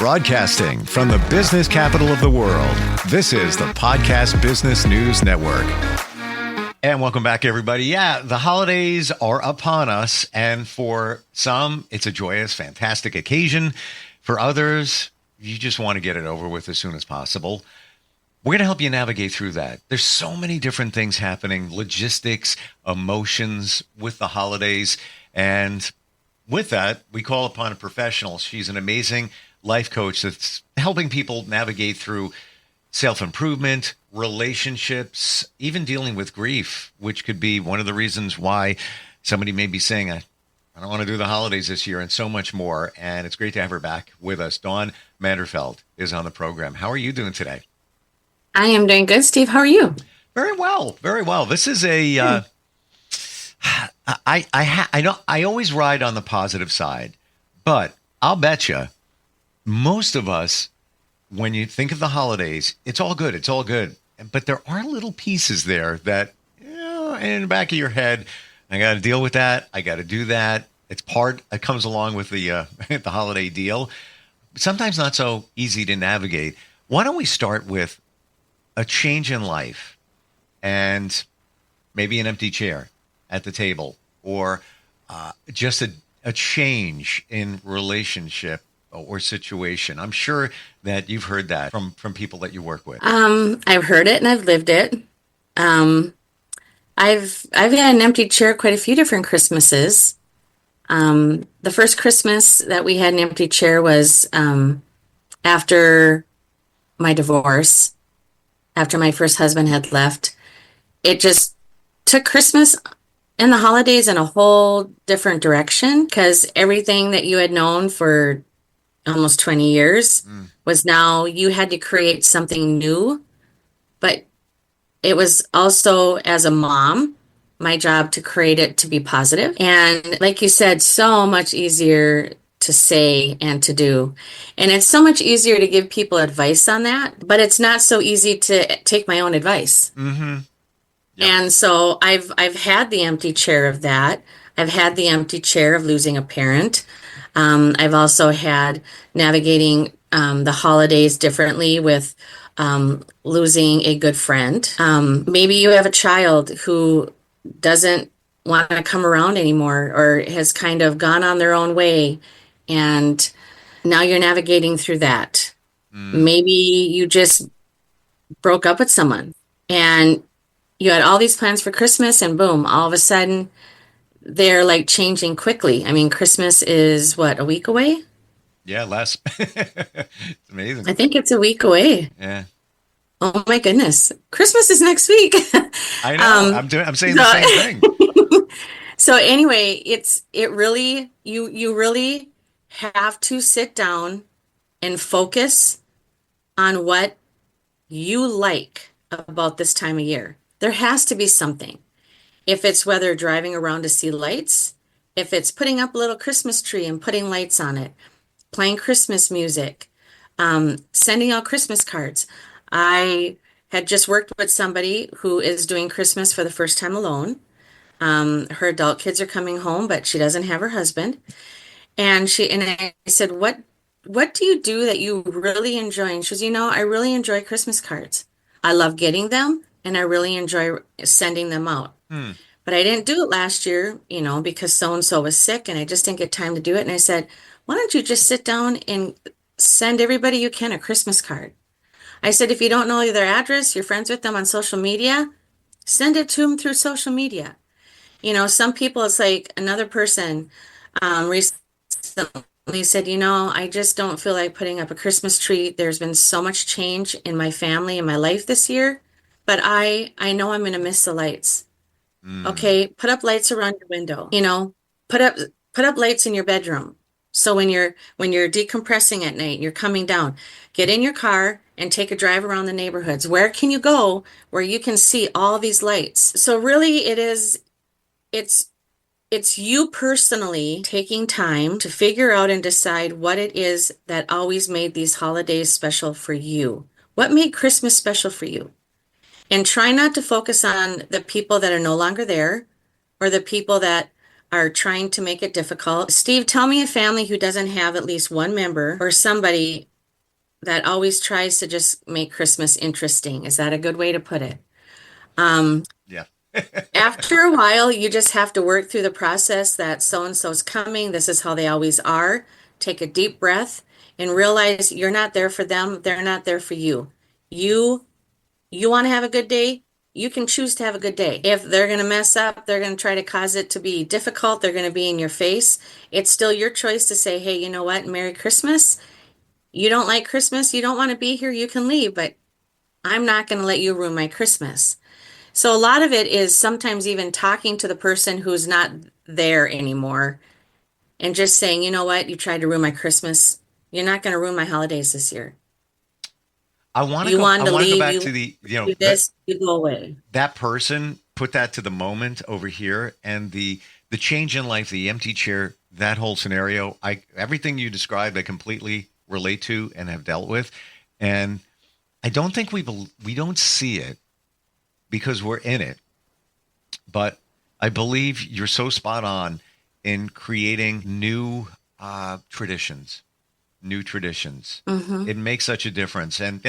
Broadcasting from the business capital of the world, this is the Podcast Business News Network. And welcome back, everybody. Yeah, the holidays are upon us, and for some, it's a joyous, fantastic occasion. For others, you just want to get it over with as soon as possible. We're going to help you navigate through that. There's so many different things happening, logistics, emotions with the holidays. And with that, we call upon a professional. She's an amazing life coach that's helping people navigate through self-improvement, relationships, even dealing with grief, which could be one of the reasons why somebody may be saying, I don't want to do the holidays this year, and so much more. And it's great to have her back with us. Dawn Manderfeld is on the program. How are you doing today? I am doing good, Steve. How are you? Very well. Very well. This is a, I know I always ride on the positive side, but I'll bet you most of us, when you think of the holidays, it's all good. It's all good. But there are little pieces there that, in the back of your head, I got to deal with that. I got to do that. It comes along with the the holiday deal. Sometimes not so easy to navigate. Why don't we start with a change in life and maybe an empty chair at the table, or just a change in relationship or situation. I'm sure that you've heard that from people that you work with. I've heard it and I've lived it. I've had an empty chair quite a few different Christmases. The first Christmas that we had an empty chair was after my divorce, after my first husband had left. It just took Christmas and the holidays in a whole different direction, because everything that you had known for almost 20 years was now you had to create something new. But it was also, as a mom, my job to create it to be positive. And like you said, so much easier to say and to do. And it's so much easier to give people advice on that, but it's not so easy to take my own advice. Mm-hmm. Yep. And so I've had the empty chair of that. I've had the empty chair of losing a parent. I've also had navigating the holidays differently with losing a good friend. Maybe you have a child who doesn't want to come around anymore, or has kind of gone on their own way, and now you're navigating through that. Maybe you just broke up with someone and you had all these plans for Christmas, and boom, all of a sudden they're like changing quickly. I mean, Christmas is what, a week away? Yeah, less. It's amazing. I think it's a week away. Yeah. Oh my goodness. Christmas is next week. I know. I'm saying the same thing. So anyway, you really have to sit down and focus on what you like about this time of year. There has to be something. If it's whether driving around to see lights, if it's putting up a little Christmas tree and putting lights on it, playing Christmas music, sending out Christmas cards. I had just worked with somebody who is doing Christmas for the first time alone. Her adult kids are coming home, but she doesn't have her husband. And I said, what do you do that you really enjoy? And she goes, I really enjoy Christmas cards. I love getting them, and I really enjoy sending them out. But I didn't do it last year, because so-and-so was sick, and I just didn't get time to do it. And I said, why don't you just sit down and send everybody you can a Christmas card? I said, if you don't know their address, you're friends with them on social media, send it to them through social media. Some people, it's like another person recently said, I just don't feel like putting up a Christmas tree. There's been so much change in my family and my life this year, but I know I'm going to miss the lights. Okay, put up lights around your window. Put up lights in your bedroom. So when you're decompressing at night, you're coming down, get in your car and take a drive around the neighborhoods. Where can you go where you can see all these lights? So really it's you personally taking time to figure out and decide what it is that always made these holidays special for you. What made Christmas special for you? And try not to focus on the people that are no longer there, or the people that are trying to make it difficult. Steve, tell me a family who doesn't have at least one member or somebody that always tries to just make Christmas interesting. Is that a good way to put it? Um, Yeah. After a while, you just have to work through the process that so and so's coming. This is how they always are. Take a deep breath and realize you're not there for them. They're not there for you. You you want to have a good day? You can choose to have a good day. If they're going to mess up, they're going to try to cause it to be difficult, they're going to be in your face. It's still your choice to say, hey, you know what? Merry Christmas. You don't like Christmas, you don't want to be here, you can leave, but I'm not going to let you ruin my Christmas. So a lot of it is sometimes even talking to the person who's not there anymore and just saying, you know what, you tried to ruin my Christmas. You're not going to ruin my holidays this year. You I wanted to want to go leave, back you to the, do this, you go away. that person put that to the moment over here, and the change in life, the empty chair, that whole scenario. Everything you described, I completely relate to and have dealt with, and I don't think we don't see it because we're in it, but I believe you're so spot on in creating traditions, new traditions. Hmm. It makes such a difference, and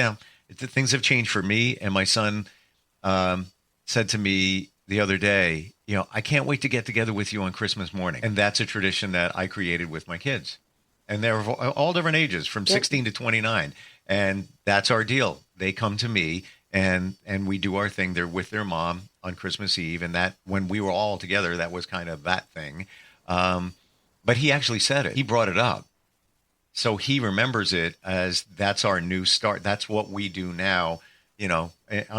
things have changed for me. And my son um, said to me the other day, I can't wait to get together with you on Christmas morning. And that's a tradition that I created with my kids. And they're all different ages, from Yep. 16 to 29. And that's our deal. They come to me and we do our thing. They're with their mom on Christmas Eve. And that, when we were all together, that was kind of that thing. Um, but he actually said it. He brought it up. So he remembers it as that's our new start. That's what we do now, on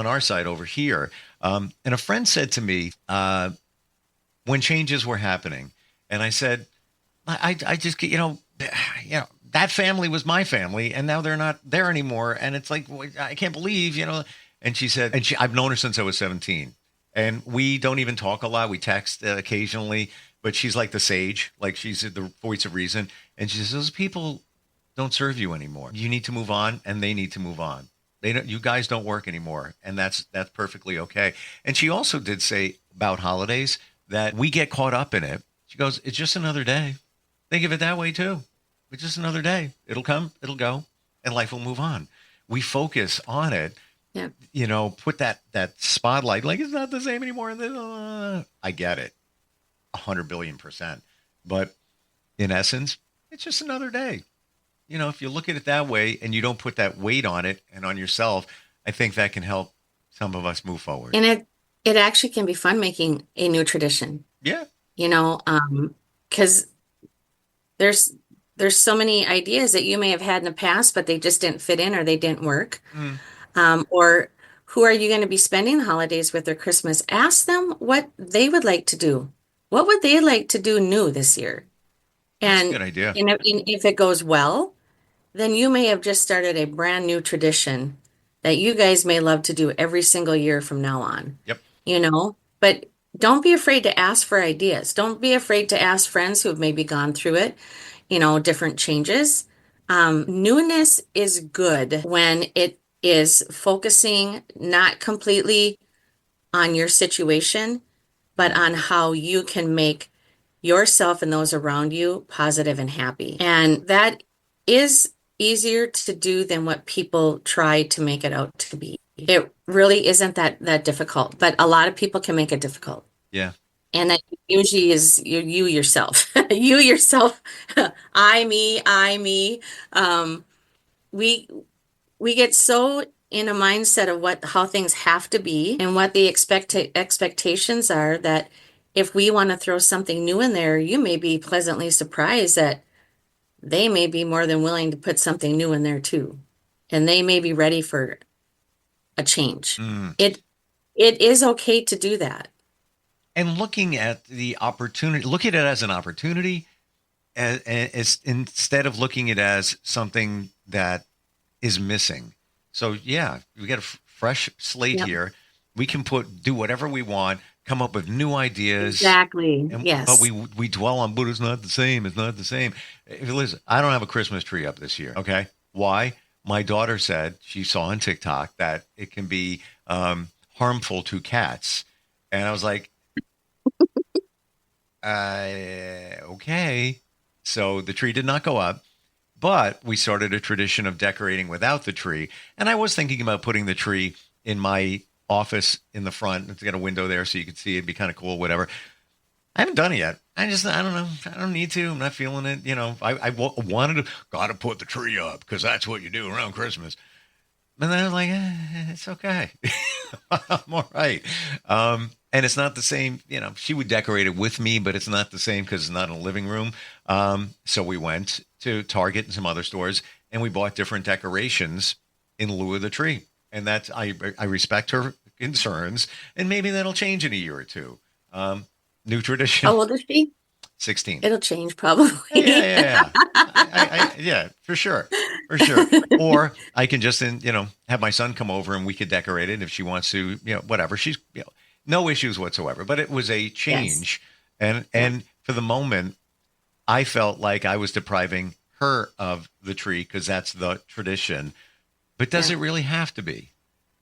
our side over here. And a friend said to me when changes were happening, and I said, I just, that family was my family, and now they're not there anymore. And it's like, I can't believe. And she said, I've known her since I was 17. And we don't even talk a lot. We text occasionally, but she's like the sage, like she's the voice of reason. And she says, those people don't serve you anymore. You need to move on, and they need to move on. They don't. You guys don't work anymore, and that's perfectly okay. And she also did say about holidays that we get caught up in it. She goes, "It's just another day." Think of it that way too. It's just another day. It'll come, it'll go, and life will move on. We focus on it, Yep. put that spotlight, like it's not the same anymore. And then I get it, 100 billion%. But in essence, it's just another day. If you look at it that way and you don't put that weight on it and on yourself, I think that can help some of us move forward. And it actually can be fun making a new tradition, Yeah. you know, because there's there's so many ideas that you may have had in the past, but they just didn't fit in or they didn't work. Mm. Or who are you going to be spending the holidays with or Christmas? Ask them what they would like to do. What would they like to do new this year? That's a And good idea. if it goes well, then you may have just started a brand new tradition that you guys may love to do every single year from now on, Yep. But don't be afraid to ask for ideas. Don't be afraid to ask friends who have maybe gone through it, different changes. Newness is good when it is focusing not completely on your situation, but on how you can make yourself and those around you positive and happy. And that is easier to do than what people try to make it out to be. It really isn't that difficult, but a lot of people can make it difficult. Yeah. And that usually is you yourself. You yourself, I, me. Um, we we get so in a mindset of how things have to be and what the expectations are that if we want to throw something new in there, you may be pleasantly surprised that they may be more than willing to put something new in there too. And they may be ready for a change. Mm. It is okay to do that. And looking at the opportunity, look at it as an opportunity, as instead of looking at it as something that is missing. So yeah, we got a fresh slate Yep. here. We can do whatever we want, come up with new ideas. Exactly. But Yes. we dwell on, but it's not the same. It's not the same. If you listen, I don't have a Christmas tree up this year. Okay, why? My daughter said she saw on TikTok that it can be harmful to cats, and I was like, okay. So the tree did not go up. But we started a tradition of decorating without the tree. And I was thinking about putting the tree in my office in the front. It's got a window there so you could see it. It'd be kind of cool, whatever. I haven't done it yet. I don't know. I don't need to. I'm not feeling it. Wanted to, got to put the tree up because that's what you do around Christmas. And then I was like, it's okay. I'm all right. And it's not the same, she would decorate it with me, but it's not the same because it's not in a living room. So we went to Target and some other stores and we bought different decorations in lieu of the tree. And that's, I respect her concerns, and maybe that'll change in a year or two. New tradition. How old is she? 16. It'll change probably. Yeah. Yeah, for sure. Or I can just, have my son come over and we could decorate it if she wants to, whatever. She's, no issues whatsoever. But it was a change. Yes. And for the moment, I felt like I was depriving her of the tree because that's the tradition. But does it really have to be,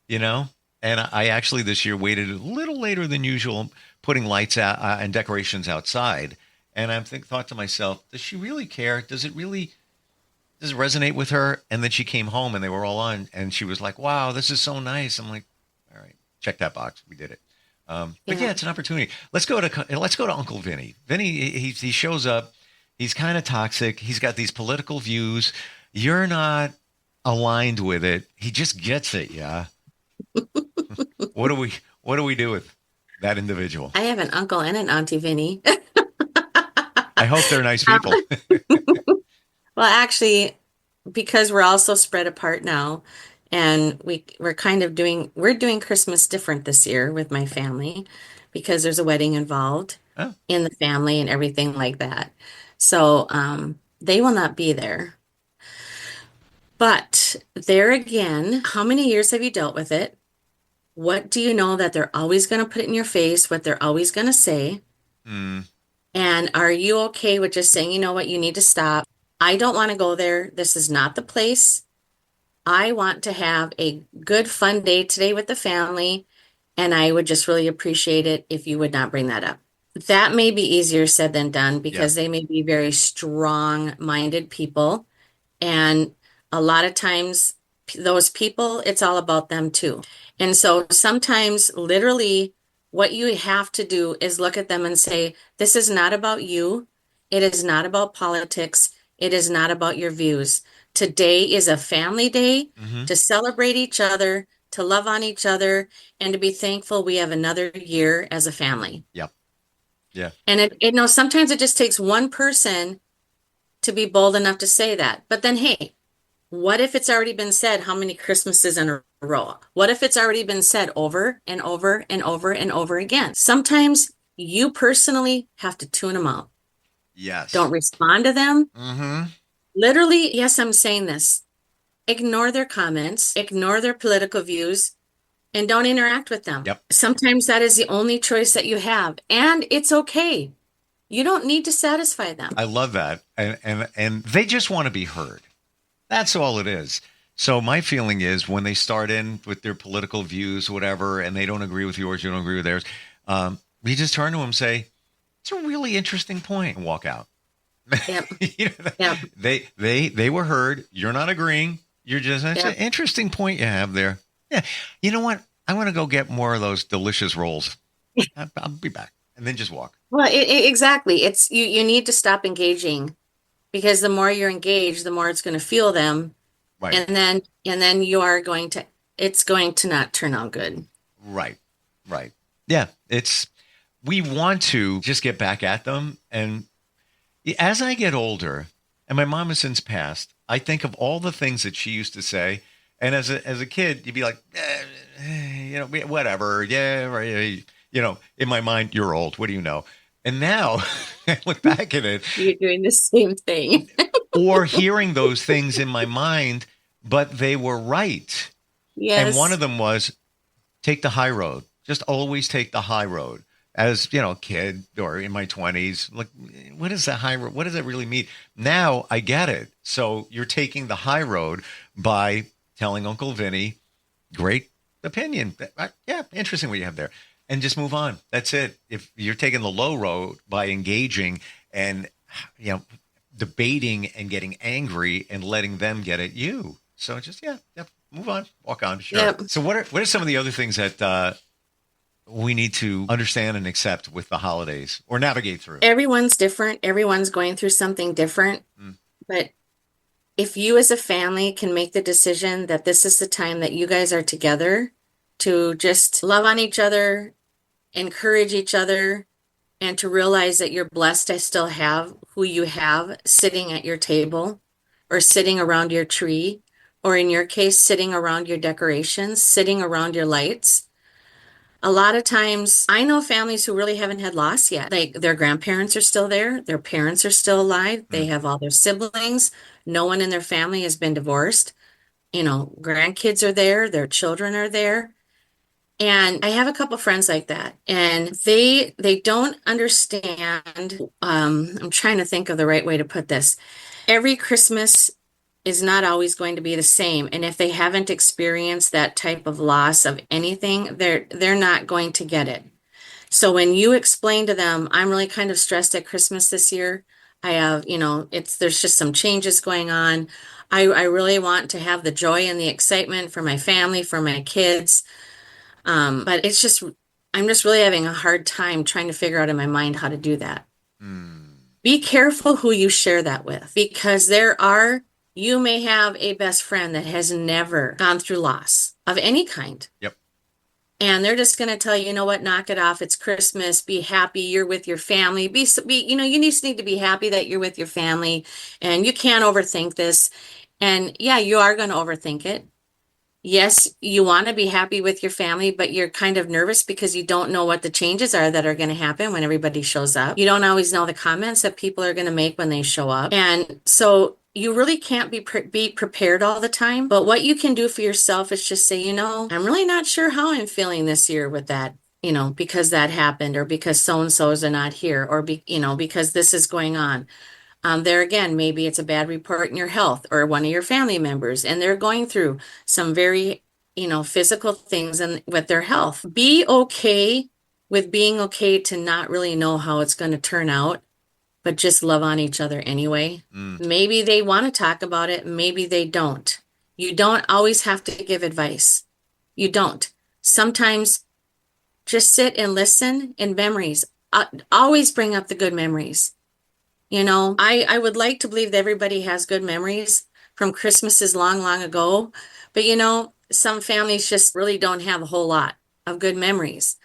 And I actually this year waited a little later than usual, putting lights out and decorations outside. And I thought to myself, does she really care? Does it resonate with her? And then she came home and they were all on and she was like, wow, this is so nice. I'm like, all right, check that box. We did it. But yeah, it's an opportunity. Let's go to Uncle Vinny. Vinny, he shows up. He's kind of toxic. He's got these political views. You're not aligned with it. He just gets it. Yeah. What do we do with that individual? I have an uncle and an auntie Vinny. I hope they're nice people. Well, actually, because we're all so spread apart now, and we're doing Christmas different this year with my family because there's a wedding involved in the family and everything like that. So they will not be there. But there again, how many years have you dealt with it? What do you know that they're always going to put it in your face, what they're always going to say? Mm. And are you okay with just saying, you know what, you need to stop? I don't want to go there. This is not the place. I want to have a good, fun day today with the family. And I would just really appreciate it if you would not bring that up. That may be easier said than done because they may be very strong-minded people. And a lot of times those people, it's all about them too. And so sometimes literally what you have to do is look at them and say, this is not about you. It is not about politics. It is not about your views. Today is a family day to celebrate each other, to love on each other, and to be thankful we have another year as a family. Yep. Yeah. And sometimes it just takes one person to be bold enough to say that. But then, hey, what if it's already been said how many Christmases in a row? What if it's already been said over and over and over and over again? Sometimes you personally have to tune them out. Yes. Don't respond to them. Mm-hmm. Literally, yes, I'm saying this. Ignore their comments, ignore their political views, and don't interact with them. Yep. Sometimes that is the only choice that you have. And it's okay. You don't need to satisfy them. I love that. And they just want to be heard. That's all it is. So my feeling is when they start in with their political views, whatever, and they don't agree with yours, you don't agree with theirs, we just turn to them and say, it's a really interesting point, and walk out. Yep. Yep. They were heard. You're not agreeing. You're just, that's an interesting point you have there. Yeah. You know what? I want to go get more of those delicious rolls. I'll be back. And then just walk. Well, exactly. It's you need to stop engaging because the more you're engaged, the more it's going to fuel them. Right. And then it's going to not turn out good. Right. Yeah. We want to just get back at them. And as I get older, and my mom has since passed, I think of all the things that she used to say. And as a kid, you'd be like, whatever. Yeah. Right. In my mind, you're old. What do you know? And now I look back at it. You're doing the same thing. Or hearing those things in my mind, but they were right. Yes. And one of them was take the high road. Just always take the high road. As, a kid or in my 20s, like, what is the high road? What does that really mean? Now I get it. So you're taking the high road by telling Uncle Vinny, great opinion. Yeah, interesting what you have there. And just move on. That's it. If you're taking the low road by engaging and, debating and getting angry and letting them get at you. So just, move on, walk on. Sure. Yep. So what are some of the other things that we need to understand and accept with the holidays or navigate through? Everyone's different. Everyone's going through something different. But if you as a family can make the decision that this is the time that you guys are together to just love on each other, encourage each other, and to realize that you're blessed to still have who you have sitting at your table or sitting around your tree, or in your case, sitting around your decorations, sitting around your lights. A lot of times, I know families who really haven't had loss yet. Like their grandparents are still there, their parents are still alive, they have all their siblings, no one in their family has been divorced. Grandkids are there, their children are there. And I have a couple friends like that, and they don't understand. I'm trying to think of the right way to put this. Every Christmas is not always going to be the same, and if they haven't experienced that type of loss of anything, they're not going to get it. So when you explain to them, I'm really kind of stressed at Christmas this year. I have, there's just some changes going on. I really want to have the joy and the excitement for my family, for my kids. But I'm just really having a hard time trying to figure out in my mind how to do that. Be careful who you share that with, because you may have a best friend that has never gone through loss of any kind. Yep. And they're just going to tell you, you know what, knock it off. It's Christmas. Be happy. You're with your family. You just need to be happy that you're with your family, and you can't overthink this. And yeah, you are going to overthink it. Yes, you want to be happy with your family, but you're kind of nervous because you don't know what the changes are that are going to happen when everybody shows up. You don't always know the comments that people are going to make when they show up. And so you really can't be prepared all the time. But what you can do for yourself is just say, I'm really not sure how I'm feeling this year with that, because that happened, or because so-and-so's are not here, or, because this is going on. There again, maybe it's a bad report in your health or one of your family members, and they're going through some very, physical things with their health. Be okay with being okay to not really know how it's going to turn out, but just love on each other anyway. Maybe they want to talk about it. Maybe they don't. You don't always have to give advice. You don't. Sometimes just sit and listen, and memories. Always bring up the good memories. I would like to believe that everybody has good memories from Christmases long, long ago. But, some families just really don't have a whole lot of good memories.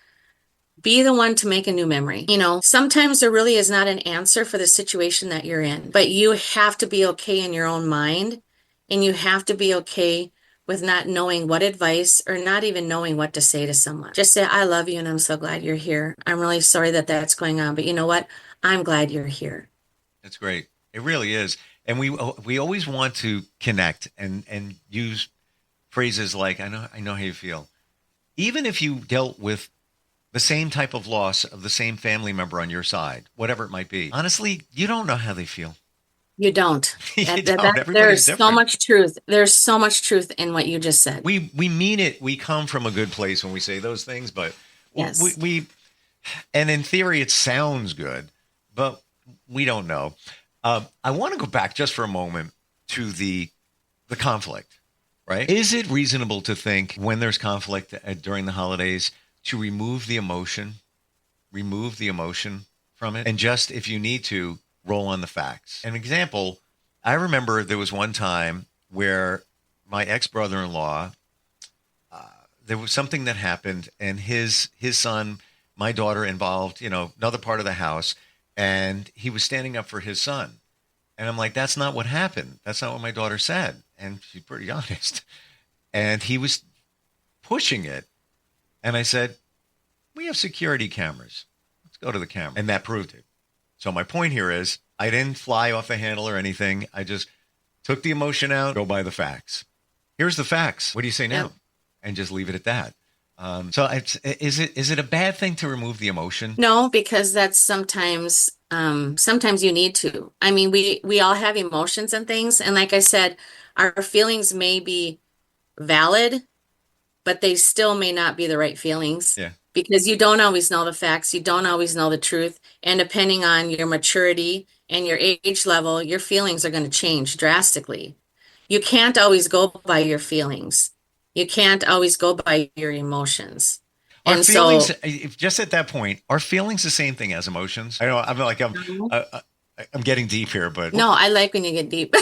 Be the one to make a new memory. Sometimes there really is not an answer for the situation that you're in, but you have to be okay in your own mind, and you have to be okay with not knowing what advice, or not even knowing what to say to someone. Just say, I love you, and I'm so glad you're here. I'm really sorry that that's going on, but you know what? I'm glad you're here. That's great. It really is. And we always want to connect and use phrases like, I know how you feel. Even if you dealt with the same type of loss of the same family member on your side, whatever it might be. Honestly, you don't know how they feel. You don't. There's so much truth. There's so much truth in what you just said. We mean it. We come from a good place when we say those things, but yes. And in theory, it sounds good, but we don't know. I want to go back just for a moment to the conflict, right? Is it reasonable to think when there's conflict during the holidays to remove the emotion from it, and just, if you need to, roll on the facts? An example, I remember there was one time where my ex-brother-in-law, there was something that happened, and his son, my daughter, involved, another part of the house, and he was standing up for his son. And I'm like, that's not what happened. That's not what my daughter said. And she's pretty honest. And he was pushing it. And I said, we have security cameras. Let's go to the camera. And that proved it. So my point here is, I didn't fly off the handle or anything. I just took the emotion out, go by the facts. Here's the facts. What do you say now? Yep. And just leave it at that. So is it a bad thing to remove the emotion? No, because that's sometimes you need to. I mean, we all have emotions and things. And like I said, our feelings may be valid, but they still may not be the right feelings. Yeah. because you don't always know the facts, you don't always know the truth, and depending on your maturity and your age level, your feelings are going to change drastically. You can't always go by your feelings. You can't always go by your emotions. Are And feelings, so, just at that point, are feelings the same thing as emotions? I know I'm getting deep here, but no, I like when you get deep.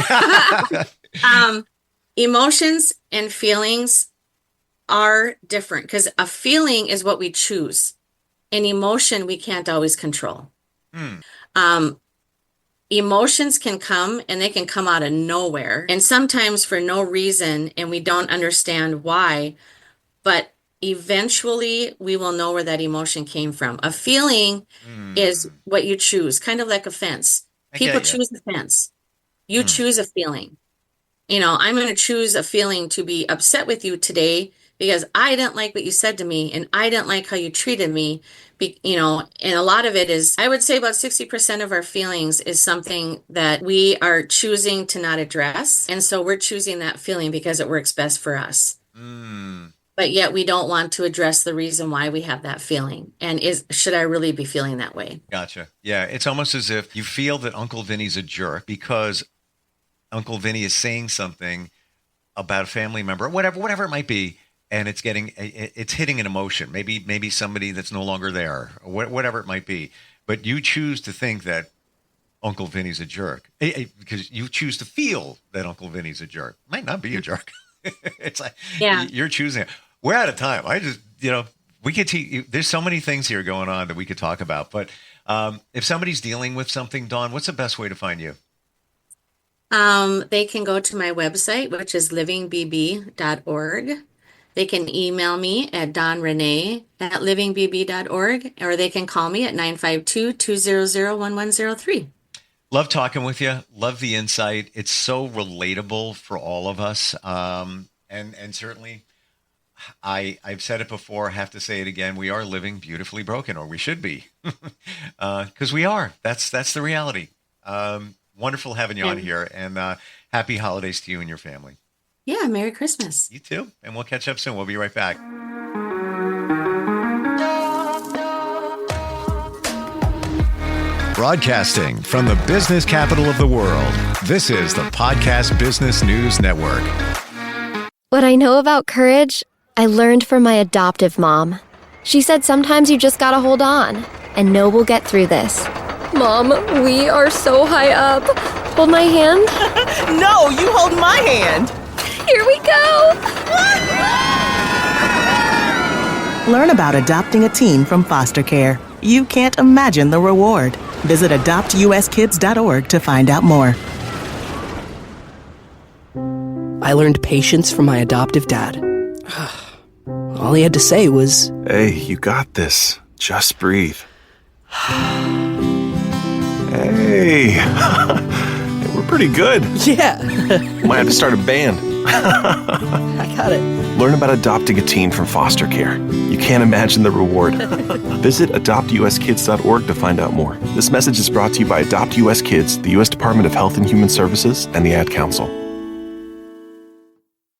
Emotions and feelings are different because a feeling is what we choose. An emotion we can't always control. Um, Emotions can come and they can come out of nowhere and sometimes for no reason, and we don't understand why, but eventually we will know where that emotion came from. A feeling is what you choose, kind of like a fence. I People get you. choose a fence. You choose a feeling. I'm going to choose a feeling to be upset with you today because I didn't like what you said to me and I didn't like how you treated me. And a lot of it is, I would say about 60% of our feelings is something that we are choosing to not address. And so we're choosing that feeling because it works best for us. But yet we don't want to address the reason why we have that feeling. And should I really be feeling that way? Gotcha. Yeah. It's almost as if you feel that Uncle Vinny's a jerk because Uncle Vinny is saying something about a family member, whatever it might be, and it's hitting an emotion. Maybe somebody that's no longer there, or whatever it might be. But you choose to think that Uncle Vinny's a jerk because you choose to feel that Uncle Vinny's a jerk. Might not be a jerk. It's like you're choosing. We're out of time. We could there's so many things here going on that we could talk about. But if somebody's dealing with something, Dawn, what's the best way to find you? They can go to my website, which is livingbb.org. They can email me at donrenee@livingbb.org, or they can call me at 952-200-1103. Love talking with you. Love the insight. It's so relatable for all of us. And certainly, I've said it before, I have to say it again. We are living beautifully broken, or we should be, because we are. That's the reality. Wonderful having you on here, and happy holidays to you and your family. Yeah, Merry Christmas. You too. And we'll catch up soon. We'll be right back. Broadcasting from the business capital of the world, this is the Podcast Business News Network. What I know about courage, I learned from my adoptive mom. She said sometimes you just gotta hold on and know we'll get through this. Mom, we are so high up. Hold my hand. No, you hold my hand. Here we go. Learn about adopting a teen from foster care. You can't imagine the reward. Visit adoptuskids.org to find out more. I learned patience from my adoptive dad. All he had to say was, "Hey, you got this. Just breathe." Hey, we're pretty good. yeah, Might have to start a band. I got it. Learn about adopting a teen from foster care. You can't imagine the reward. Visit adoptuskids.org to find out more. This message is brought to you by Adopt US Kids, the U.S. Department of Health and Human Services, and the Ad Council.